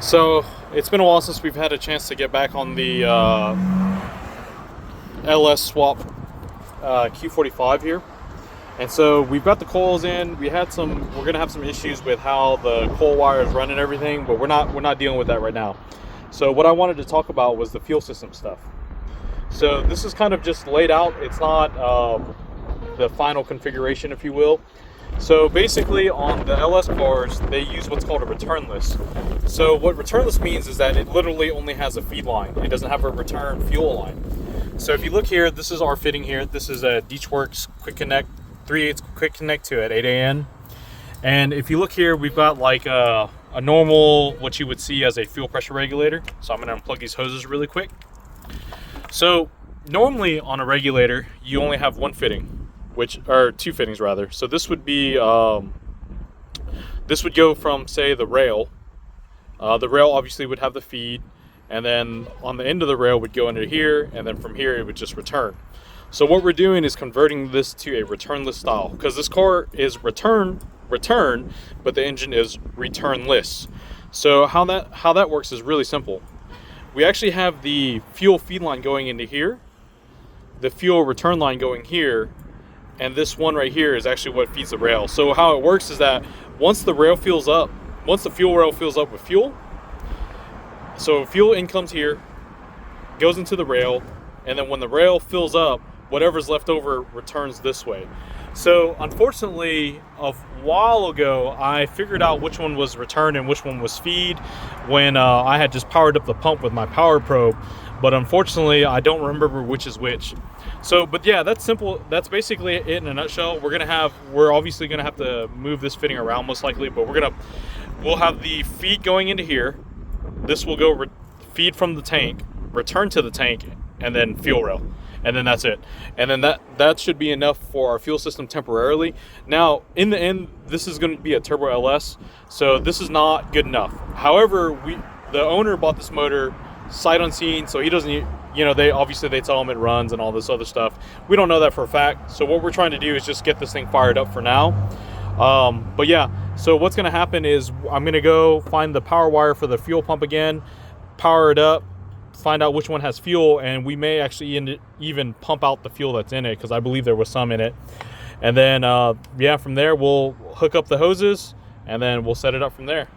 So it's been a while since we've had a chance to get back on the LS swap Q45 here, and so we've got the coils in. We're gonna have some issues with how the coil wire is running and everything, but we're not dealing with that right now. So what I wanted to talk about was the fuel system stuff. So this is kind of just laid out. It's not the final configuration, if you will. So basically on the LS cars, they use what's called a returnless. So what returnless means is that it literally only has a feed line. It doesn't have a return fuel line. So if you look here, this is our fitting here. This is a Deechworks Quick Connect, 3/8 Quick Connect to at 8 AN. And if you look here, we've got like a normal, what you would see as a fuel pressure regulator. So I'm gonna unplug these hoses really quick. So normally on a regulator, you only have one fitting, or two fittings rather. So this would be, this would go from, say, the rail. The rail obviously would have the feed, and then on the end of the rail would go into here, and then from here it would just return. So what we're doing is converting this to a returnless style, because this car is return, but the engine is returnless. So how that works is really simple. We actually have the fuel feed line going into here, the fuel return line going here, and this one right here is actually what feeds the rail. So how it works is that once the fuel rail fills up with fuel, so fuel in comes here, goes into the rail, and then when the rail fills up, whatever's left over returns this way. So unfortunately, a while ago, I figured out which one was return and which one was feed when I had just powered up the pump with my power probe. But unfortunately, I don't remember which is which. So, but yeah, that's simple. That's basically it in a nutshell. We're obviously gonna have to move this fitting around most likely, but we'll have the feed going into here. This will go feed from the tank, return to the tank, and then fuel rail. And then that's it. And then that should be enough for our fuel system temporarily. Now, in the end, this is going to be a turbo LS, so this is not good enough. However, the owner bought this motor sight unseen, so he doesn't, they tell him it runs and all this other stuff. We don't know that for a fact. So what we're trying to do is just get this thing fired up for now. But yeah, so what's going to happen is I'm going to go find the power wire for the fuel pump again, power it up, find out which one has fuel, and we may actually even pump out the fuel that's in it, because I believe there was some in it. And then yeah, from there we'll hook up the hoses, and then we'll set it up from there.